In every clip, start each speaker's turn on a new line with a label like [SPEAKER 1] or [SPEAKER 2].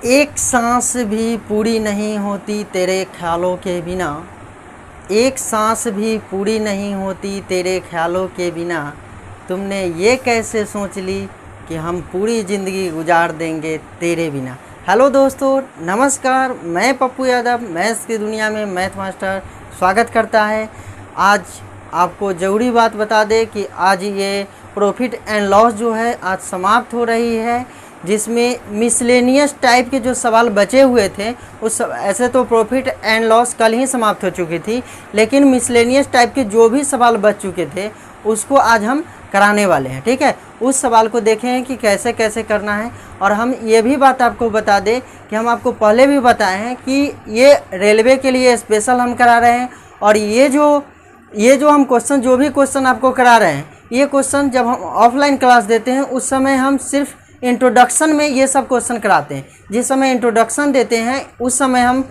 [SPEAKER 1] एक सांस भी पूरी नहीं होती तेरे ख्यालों के बिना। एक सांस भी पूरी नहीं होती तेरे ख्यालों के बिना। तुमने ये कैसे सोच ली कि हम पूरी ज़िंदगी गुजार देंगे तेरे बिना। हेलो दोस्तों, नमस्कार। मैं पप्पू यादव, मैथ्स की दुनिया में मैथ मास्टर स्वागत करता है। आज आपको ज़रूरी बात बता दें कि आज ये प्रॉफिट एंड लॉस जो है आज समाप्त हो रही है, जिसमें मिसलेनियस टाइप के जो सवाल बचे हुए थे ऐसे तो प्रॉफिट एंड लॉस कल ही समाप्त हो चुकी थी, लेकिन मिसलेनियस टाइप के जो भी सवाल बच चुके थे उसको आज हम कराने वाले हैं। ठीक है, उस सवाल को देखें कि कैसे कैसे करना है। और हम ये भी बात आपको बता दें कि हम आपको पहले भी बताए हैं कि ये रेलवे के लिए स्पेशल हम करा रहे हैं। और ये जो हम क्वेश्चन जो भी क्वेश्चन आपको करा रहे हैं, ये क्वेश्चन जब हम ऑफलाइन क्लास देते हैं उस समय हम सिर्फ इंट्रोडक्शन में ये सब क्वेश्चन कराते हैं। जिस समय इंट्रोडक्शन देते हैं उस समय हम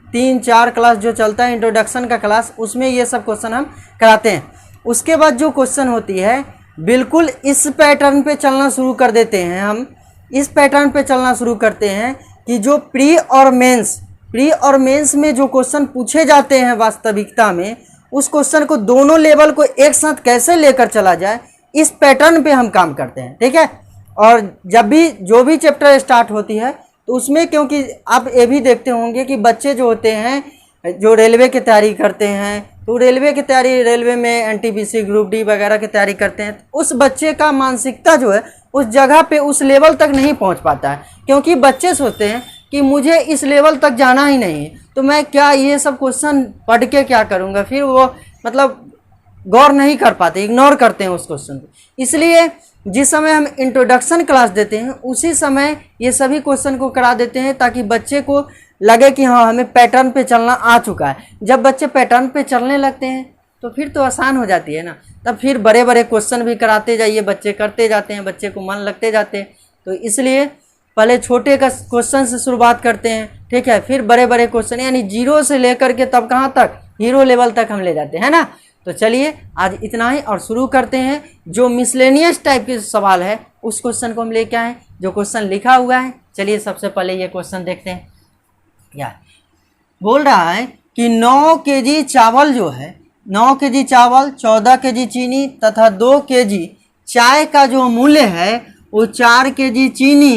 [SPEAKER 1] 3-4 क्लास जो चलता है इंट्रोडक्शन का क्लास, उसमें ये सब क्वेश्चन हम कराते हैं। उसके बाद जो क्वेश्चन होती है बिल्कुल इस पैटर्न पे चलना शुरू कर देते हैं। हम इस पैटर्न पे चलना शुरू करते हैं कि जो प्री और मेंस में जो क्वेश्चन पूछे जाते हैं वास्तविकता में, उस क्वेश्चन को दोनों लेवल को एक साथ कैसे लेकर चला जाए, इस पैटर्न पे हम काम करते हैं। ठीक है, और जब भी जो भी चैप्टर स्टार्ट होती है तो उसमें, क्योंकि आप ये भी देखते होंगे कि बच्चे जो होते हैं जो रेलवे की तैयारी करते हैं, तो रेलवे में एनटीपीसी ग्रुप डी वगैरह की तैयारी करते हैं, तो उस बच्चे का मानसिकता जो है उस जगह पे उस लेवल तक नहीं पहुंच पाता है। क्योंकि बच्चे सोचते हैं कि मुझे इस लेवल तक जाना ही नहीं है, तो मैं क्या ये सब क्वेश्चन पढ़ के क्या करूँगा। फिर वो गौर नहीं कर पाते, इग्नोर करते हैं उस क्वेश्चन को। इसलिए जिस समय हम इंट्रोडक्शन क्लास देते हैं उसी समय ये सभी क्वेश्चन को करा देते हैं, ताकि बच्चे को लगे कि हाँ हमें पैटर्न पे चलना आ चुका है। जब बच्चे पैटर्न पे चलने लगते हैं तो फिर तो आसान हो जाती है ना, तब फिर बड़े बड़े क्वेश्चन भी कराते जाइए, बच्चे करते जाते हैं, बच्चे को मन लगते जाते हैं। तो इसलिए पहले छोटे का क्वेश्चन से शुरुआत करते हैं, ठीक है, फिर बड़े बड़े क्वेश्चन यानी 0 से लेकर के तब कहाँ तक, हीरो लेवल तक हम ले जाते हैं ना। तो चलिए आज इतना ही और शुरू करते हैं। जो मिसलेनियस टाइप के सवाल है उस क्वेश्चन को हम लेके आए, जो क्वेश्चन लिखा हुआ है। चलिए सबसे पहले ये क्वेश्चन देखते हैं। क्या बोल रहा है कि 9 केजी चावल जो है, 9 केजी चावल, 14 केजी चीनी तथा 2 केजी चाय का जो मूल्य है वो 4 केजी चीनी,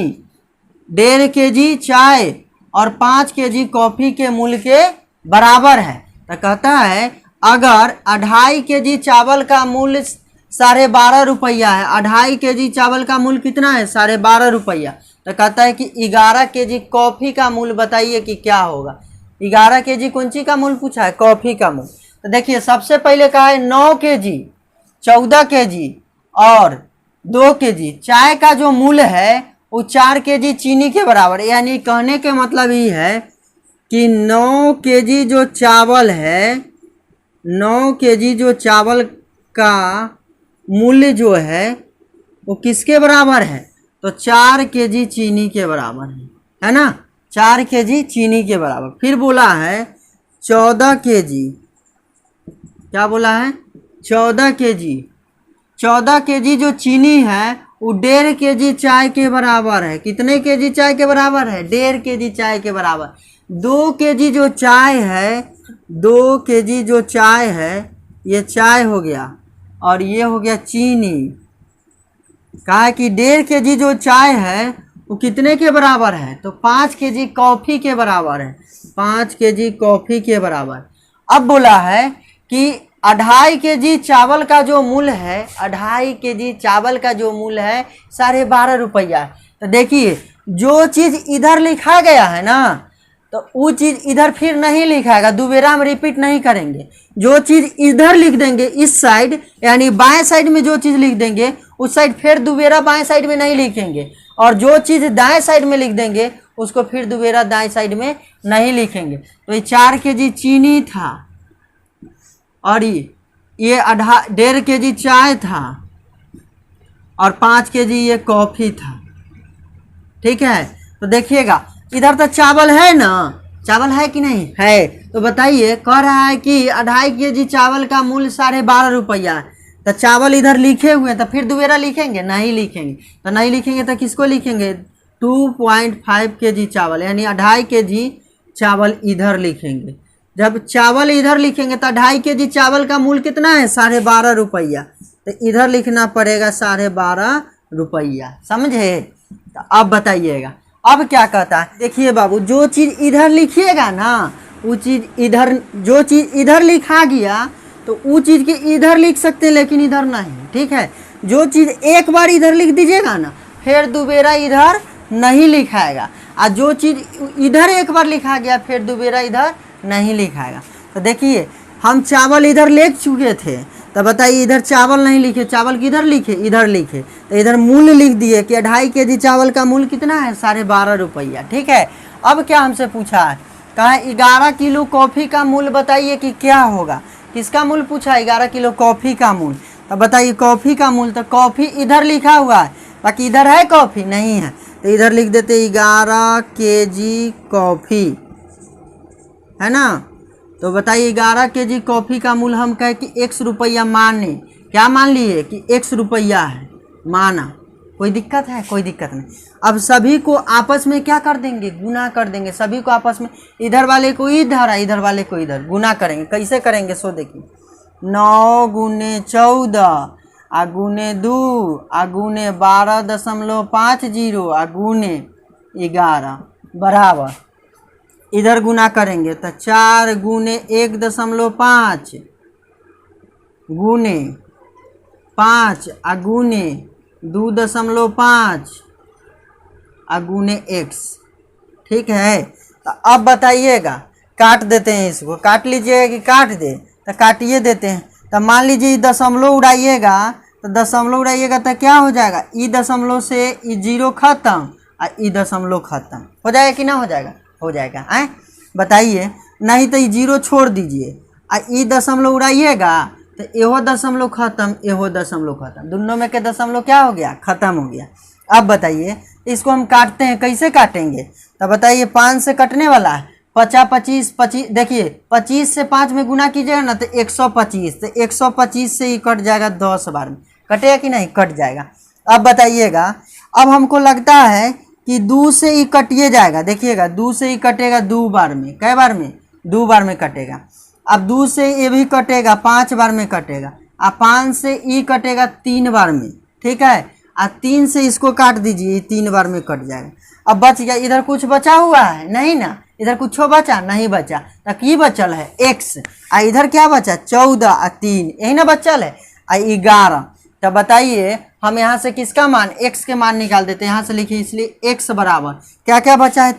[SPEAKER 1] 1.5 केजी चाय और 5 केजी कॉफ़ी के मूल्य के बराबर है। तो कहता है अगर 2.5 केजी चावल का मूल्य 12.5 रुपया है, 2.5 केजी चावल का मूल्य कितना है, 12.5 रुपया, तो कहता है कि 11 केजी कॉफ़ी का मूल्य बताइए कि क्या होगा। 11 केजी कौन सी का मूल्य पूछा है, कॉफ़ी का मूल्य। तो देखिए सबसे पहले कहा है 9 केजी, 14 केजी और 2 केजी चाय का जो मूल्य है वो 4 केजी चीनी के बराबर। यानी कहने के मतलब ये है कि 9 केजी जो चावल है, 9 केजी जो चावल का मूल्य जो है वो किसके बराबर है, तो 4 केजी चीनी के बराबर है ना, 4 केजी चीनी के बराबर। फिर बोला है 14 केजी, क्या बोला है, 14 केजी, 14 केजी जो चीनी है वो 1.5 केजी चाय के बराबर है। कितने केजी चाय के बराबर है, 1.5 केजी चाय के बराबर। 2 केजी जो चाय है, 2 केजी जो चाय है, ये चाय हो गया और ये हो गया चीनी। कहा कि 1.5 केजी जो चाय है वो कितने के बराबर है, तो 5 केजी कॉफ़ी के बराबर है, 5 केजी कॉफ़ी के बराबर। अब बोला है कि 2.5 केजी चावल का जो मूल्य है, 2.5 केजी चावल का जो मूल्य है 12.5 रुपया। तो देखिए जो चीज़ इधर लिखा गया है ना, तो वो चीज़ इधर फिर नहीं लिखाएगा, दोबारा हम रिपीट नहीं करेंगे। जो चीज़ इधर लिख देंगे इस साइड, यानी बाएं साइड में जो चीज़ लिख देंगे उस साइड फिर दोबारा बाएं साइड में नहीं लिखेंगे, और जो चीज़ दाएं साइड में लिख देंगे उसको फिर दोबारा दाएं साइड में नहीं लिखेंगे। तो ये 4 केजी चीनी था और ये 1.5 केजी चाय था और 5 केजी ये कॉफ़ी था। ठीक है, तो देखिएगा इधर तो चावल है ना, चावल है कि नहीं है, तो बताइए। कह रहा है कि 2.5 केजी चावल का मूल्य 12.5 रुपया है, तो चावल इधर लिखे हुए हैं, तो फिर दोबारा लिखेंगे नहीं लिखेंगे, तो नहीं लिखेंगे तो किसको लिखेंगे, 2.5 kg चावल, यानी 2.5 kg चावल इधर लिखेंगे। जब चावल इधर लिखेंगे तो 2.5 kg चावल का मूल्य कितना है? 12.5 रुपया। तो इधर लिखना पड़ेगा 12.5 रुपया, समझे? तो अब बताइएगा अब क्या कहता है। देखिए बाबू, जो चीज़ इधर लिखिएगा ना, वो चीज़ इधर, जो चीज़ इधर लिखा गया तो वो चीज़ के इधर लिख सकते हैं, लेकिन इधर नहीं, ठीक है। जो चीज़ एक बार इधर लिख दीजिएगा ना, फिर दोबारा इधर नहीं लिखाएगा। और जो चीज़ इधर एक बार लिखा गया फिर दोबारा इधर नहीं लिखाएगा। तो देखिए, हम चावल इधर लिख चुके थे, तो बताइए इधर चावल नहीं लिखे, चावल किधर लिखे? इधर लिखे। तो इधर मूल्य लिख दिए कि 2.5 kg चावल का मूल्य कितना है? 12.5 रुपया, ठीक है। अब क्या हमसे पूछा है? कहा 11 किलो कॉफ़ी का मूल्य बताइए कि क्या होगा। किसका मूल्य पूछा? 11 किलो कॉफ़ी का मूल्य। तो बताइए कॉफ़ी का मूल्य, तो कॉफ़ी इधर लिखा हुआ है, बाकी इधर है कॉफ़ी? नहीं है। तो इधर लिख देते 11 kg कॉफ़ी, है ना। तो बताइए 11 kg कॉफ़ी का मूल्य हम कहे कि 1 रुपया माने। क्या मान लिए? कि 1 रुपया है, माना। कोई दिक्कत है? कोई दिक्कत नहीं। अब सभी को आपस में क्या कर देंगे? गुना कर देंगे। सभी को आपस में, इधर वाले को इधर और इधर वाले को इधर, गुना करेंगे। कैसे करेंगे सो देखिए, 9 गुने 14 आ गुने 2 आ गुने 12.50 आ गुने 11 बराबर, इधर गुना करेंगे तो 4 गुने 1.5 गुने 5 आ गुने 2.5 आ गुने x, ठीक है। तो अब बताइएगा, काट देते हैं इसको, काट लीजिएगा कि काट दे? तो काटिए देते हैं। तो मान लीजिए दशमलव उड़ाइएगा, तो दशमलव उड़ाइएगा तो क्या हो जाएगा? ई दशमलव से ई 0 खत्म और ई दशमलव खत्म हो जाएगा कि ना हो जाएगा? हो जाएगा। आए बताइए, नहीं तो ये 0 छोड़ दीजिए और ई दशमलव उड़ाइएगा तो एहो दशमलव खत्म, एहो दशमलव खत्म, दोनों में के दशमलव क्या हो गया? खत्म हो गया। अब बताइए इसको हम काटते हैं, कैसे काटेंगे? तो बताइए 5 से कटने वाला है, 50 25 25, देखिए 25 से 5 में गुना कीजिएगा ना तो 125, तो 125 से ही कट जाएगा 10 बार में, कटेगा कि नहीं? कट जाएगा। अब बताइएगा, अब हमको लगता है कि 2 से ही कटिए जाएगा। देखिएगा 2 से ही कटेगा 2 बार में, कै बार में? 2 बार में कटेगा। अब 2 से ये भी कटेगा 5 बार में कटेगा, अब 5 से ई कटेगा 3 बार में, ठीक है। और 3 से इसको काट दीजिए, 3 बार में कट जाएगा। अब बच गया, इधर कुछ बचा हुआ है? नहीं ना, इधर कुछ बचा नहीं, बचा। तो की बचल है? x। आ इधर क्या बचा? 14 और 3, यही ना बचल है, आ 11। तो बताइए हम यहाँ से किसका मान? x के मान निकाल देते हैं। यहाँ से लिखिए, इसलिए x बराबर क्या क्या बचा है?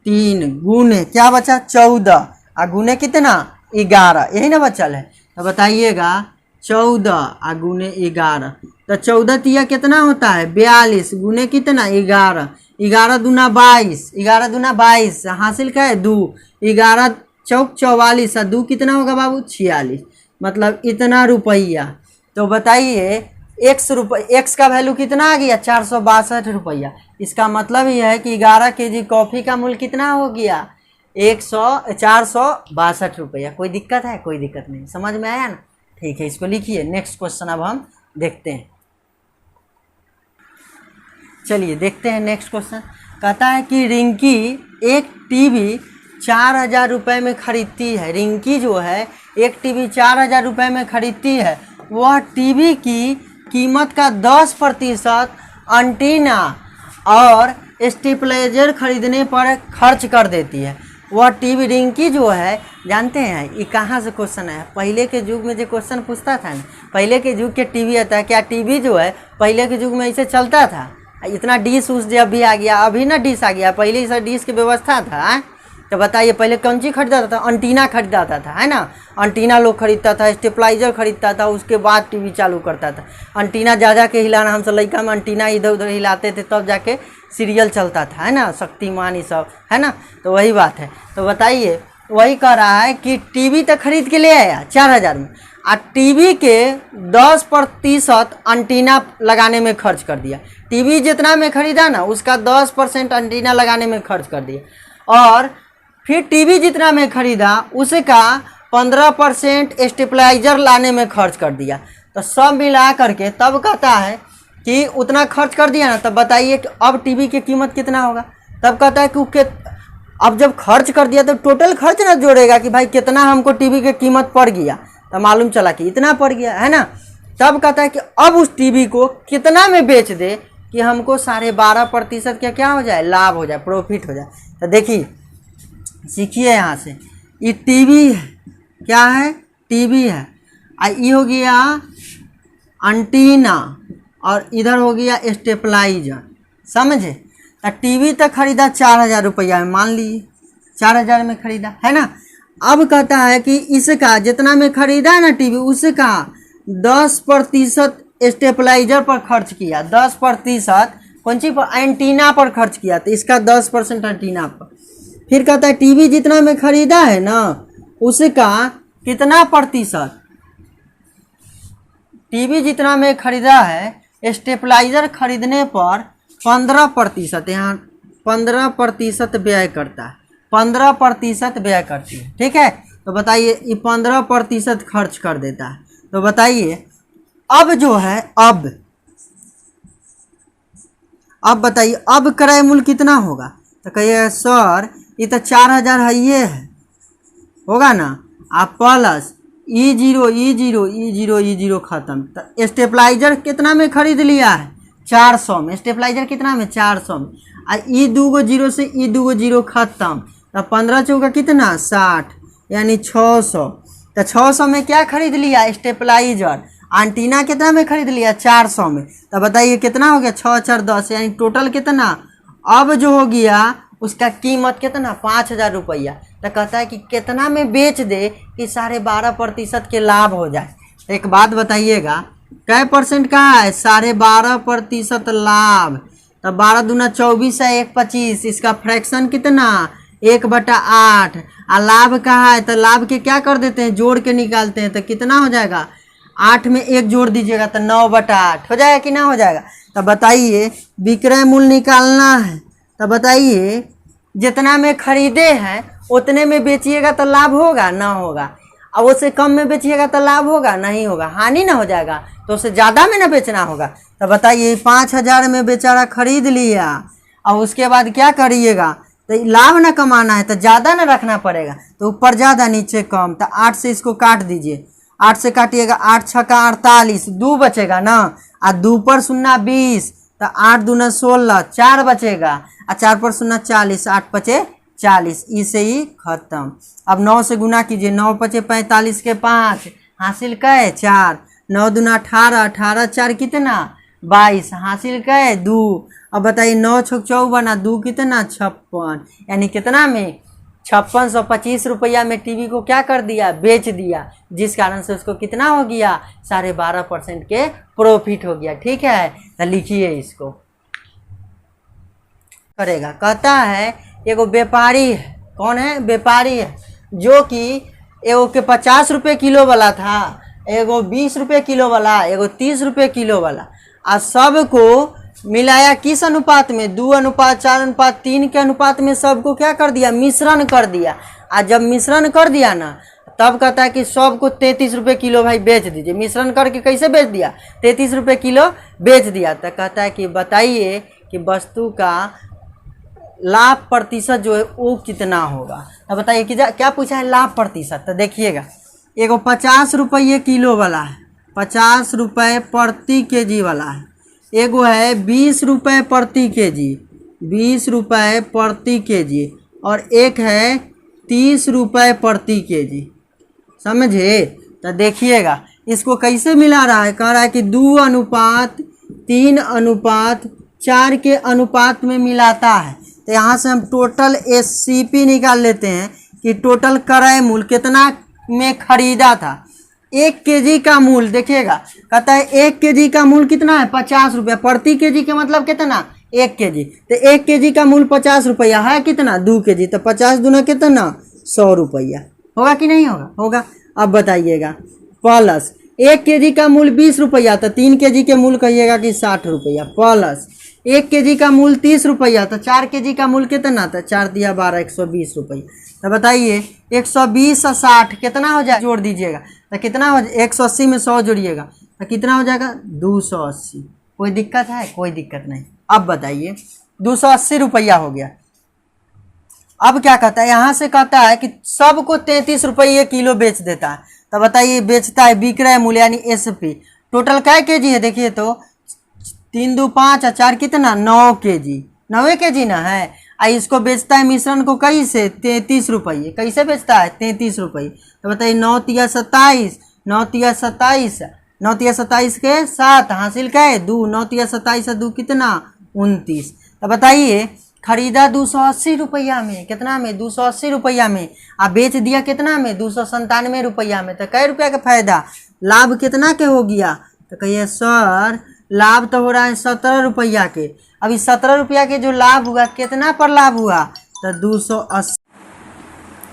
[SPEAKER 1] 3 गुने क्या बचा? 14 आ गुने कितना? 11, यही ना बचल है। तो बताइएगा 14 आ गुने 11, तो 14 तिया कितना होता है? 42 गुने कितना? 11, 11 दूना 22, 11 दूना 22, हासिल क्या है? 2, 11 चौक 44 और 2 कितना होगा बाबू? 46, मतलब इतना रुपया। तो बताइए x का वैल्यू कितना आ गया? 462 रुपया। इसका मतलब यह है कि 11 kg कॉफ़ी का मूल्य कितना हो गया? 462 रुपया। कोई दिक्कत है? कोई दिक्कत नहीं, समझ में आया ना? ठीक है, इसको लिखिए। नेक्स्ट क्वेश्चन अब हम देखते हैं। चलिए देखते हैं नेक्स्ट क्वेश्चन। कहता है कि रिंकी एक टीवी 4000 रुपये में खरीदती है। रिंकी जो है एक टीवी 4000 रुपये में खरीदती है। वह टीवी की कीमत का 10% एंटीना और स्टेबलाइजर खरीदने पर खर्च कर देती है। वह टीवी, रिंकी जो है, जानते हैं ये कहाँ से क्वेश्चन है? पहले के युग में जो क्वेश्चन पूछता था ना, पहले के युग के टीवी आता है क्या? टीवी जो है पहले के युग में ऐसे चलता था। इतना डिश उस जब भी आ गया, अभी ना डिश आ गया, पहले इस डिश की व्यवस्था था। तो बताइए पहले कौन चीज़ खरीदा था? एंटीना खरीदा था, है ना। एंटीना लोग खरीदता था, स्टेबलाइजर खरीदता था, उसके बाद टीवी चालू करता था। एंटीना जा के हिलाना, हम सब लड़का में एंटीना इधर उधर हिलाते थे, तब जाके सीरियल चलता था, है ना, शक्तिमान ये सब, है ना। तो वही बात है। तो बताइए वही कह रहा है कि टीवी तो खरीद के ले आया 4000 में, और टीवी के 10% एंटीना लगाने में खर्च कर दिया। टीवी जितना में खरीदा ना, उसका 10% एंटीना लगाने में खर्च कर दिया, और फिर टीवी जितना में खरीदा उसका 15% स्टेबलाइजर लाने में खर्च कर दिया। तो सब मिला करके तब कहता है कि उतना खर्च कर दिया ना, तब बताइए कि अब टीवी की कीमत कितना होगा। तब कहता है कि अब जब खर्च कर दिया तो टोटल खर्च ना जोड़ेगा कि भाई कितना हमको टीवी की कीमत पड़ गया, तो मालूम चला कि इतना पड़ गया है ना। तब कहता है कि अब उस टीवी को कितना में बेच दे कि हमको 12.5% का क्या हो जाए, लाभ हो जाए, प्रॉफिट हो जाए। तो देखिए सीखिए यहाँ से, ये टीवी है, क्या है, टीवी है। ये हो गया एंटीना और इधर हो गया स्टेपलाइजर, समझे। तो टीवी तक खरीदा 4,000 रुपया में, मान लीजिए 4,000 में खरीदा है ना। अब कहता है कि इसका जितना में खरीदा है ना टीवी, उसका 10% स्टेपलाइजर पर खर्च किया, 10% कौन सी पर, एंटीना पर खर्च किया, तो इसका 10% एंटीना पर। फिर कहता है टीवी जितना में खरीदा है ना उसका कितना प्रतिशत, टीवी जितना में खरीदा है स्टेपलाइजर खरीदने पर 15%, यहाँ 15% व्यय करता है, 15% व्यय करती है, ठीक है। तो बताइए ये 15% खर्च कर देता है। तो बताइए अब जो है, अब बताइए अब क्रय मूल्य कितना होगा। तो कहिए सर ये तो 4,000 है, ये है, होगा ना, आप प्लस E0 खत्म। तो स्टेपलाइजर कितना में खरीद लिया है, 400 में। स्टेपलाइजर कितना में, 400 में। ई 2 जीरो से ई 2 जीरो खत्म, तो 15 चौका कितना, 60, यानी 600। तो 600 में क्या खरीद लिया, स्टेपलाइजर। एंटीना कितना में खरीद लिया, 400 में। तो बताइए कितना हो गया, 6 4 10, यानी टोटल कितना। अब जो हो गया उसका कीमत कितना, 5,000 रुपया। तो कहता है कि कितना में बेच दे कि 12.5% के लाभ हो जाए। एक बात बताइएगा, कै परसेंट का है, 12.5% लाभ। तो 12 दूना 24 है, 1 25, इसका फ्रैक्शन कितना, 1/8। और लाभ कहा है, तो लाभ के क्या कर देते हैं, जोड़ के निकालते हैं। तो कितना हो जाएगा, 8 में 1 जोड़ दीजिएगा तो 9/8 हो जाएगा कि ना हो जाएगा। तो बताइए विक्रय मूल्य निकालना है। तो बताइए जितना में खरीदे हैं उतने में बेचिएगा तो लाभ होगा ना होगा, अब उससे कम में बेचिएगा तो लाभ होगा नहीं होगा, हानि ना हो जाएगा। तो उससे ज़्यादा में ना बेचना होगा। तो बताइए 5,000 में बेचारा खरीद लिया, और उसके बाद क्या करिएगा, तो लाभ ना कमाना है तो ज़्यादा ना रखना पड़ेगा। तो ऊपर ज़्यादा नीचे कम, तो 8 से इसको काट दीजिए, 8 से काटिएगा, 8 छक्का 48, 2 बचेगा ना, और 2 पर 0 20, तो 8 दूना 16, 4 बचेगा, और 4 पर 0 40, 8 पचे 40, इसे ही खत्म। अब 9 से गुना कीजिए, 9 पचे 45 के 5, हासिल कै 4, 9 दूना 18, 18 4 कितना 22, हासिल कै 2। अब बताइए 9 छक 54, 2 कितना 56, यानी कितना में 5625 रुपया में टीवी को क्या कर दिया, बेच दिया, जिस कारण से उसको कितना हो गया, 12.5% के प्रॉफिट हो गया। ठीक है, तो लिखिए इसको करेगा। कहता है एगो व्यापारी है, कौन है, व्यापारी है, जो कि एगो के 50 रुपये किलो वाला था, एगो 20 रुपये किलो वाला, एगो 30 रुपये किलो वाला, और सबको मिलाया किस अनुपात में, 2:4:3 के अनुपात में सबको क्या कर दिया, मिश्रण कर दिया। और जब मिश्रण कर दिया ना, तब कहता है कि सबको 33 रुपये किलो भाई बेच दीजिए। मिश्रण करके कैसे बेच दिया, 33 रुपये किलो बेच दिया। तो कहता है कि बताइए कि वस्तु का लाभ प्रतिशत जो है वो कितना होगा। अब बताइए कि क्या पूछा है, लाभ प्रतिशत। तो देखिएगा एगो 50 रुपये किलो वाला है, 50 रुपये प्रति केजी वाला है, एगो है 20 रुपये प्रति केजी, 20 रुपये प्रति केजी, और एक है 30 रुपये प्रति केजी, समझे। तो देखिएगा इसको कैसे मिला रहा है, कह रहा है कि 2:3:4 के अनुपात में मिलाता है। तो यहाँ से हम टोटल SCP निकाल लेते हैं कि टोटल क्रय मूल्य कितना में खरीदा था। 1 केजी का मूल्य देखिएगा, कहता है 1 केजी का मूल्य कितना है, 50 रुपया। प्रति केजी का मतलब कितना, 1 केजी। तो 1 केजी का मूल्य 50 रुपया है, कितना 2 केजी, तो 50 दूना कितना 100 रुपया, होगा कि नहीं होगा, होगा। अब बताइएगा प्लस 1 केजी का मूल्य 20 रुपया, तो 3 केजी के मूल्य कहिएगा कि 60 रुपया, प्लस 1 केजी का मूल्य 30 रुपया, तो 4 केजी का मूल्य कितना, तो 4 दिया 12, 120 रुपया। तो बताइए 120 और 60 कितना हो जाए, जोड़ दीजिएगा तो कितना हो जाए, 180 में 100 जोड़िएगा तो कितना हो जाएगा 280। कोई दिक्कत है? कोई दिक्कत नहीं। अब बताइए 280 रुपया हो गया। अब क्या कहता है, यहाँ से कहता है कि सबको 33 रुपये किलो बेच देता है। तो बताइए बेचता है, विक्रय मूल्य यानी एसपी। टोटल क्या केजी है देखिए तो 3 2 5 4 कितना 9 केजी, 9 केजी ना है। इसको बेचता है मिश्रण को कैसे 33 रुपये। कैसे बेचता है 33 रुपये। तो बताइए 9 तिया 27, 9 तिया 27, 9 तिया 27 के 7 हासिल क्या 2, 9 तिया 27 2 कितना 29। तो बताइए खरीदा 280 रुपया में, कितना में 280 रुपया में, आप बेच दिया कितना में 297 रुपया में। तो कै रुपया का फायदा, लाभ कितना के हो गया। तो कहिए सर लाभ तो हो रहा है 17 रुपया के। अभी 17 रुपया के जो लाभ हुआ कितना पर लाभ हुआ तो 280।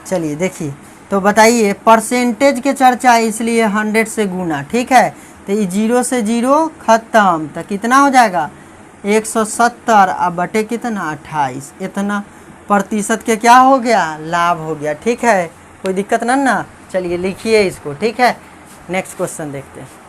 [SPEAKER 1] चलिए देखिए तो बताइए परसेंटेज के चर्चा है इसलिए 100 से गुना, ठीक है। तो ये 0 से 0 खत्म, तो कितना हो जाएगा 170 अब बटे कितना 28, इतना प्रतिशत के क्या हो गया लाभ हो गया, ठीक है। कोई दिक्कत ना। चलिए लिखिए इसको, ठीक है। नेक्स्ट क्वेश्चन देखते हैं।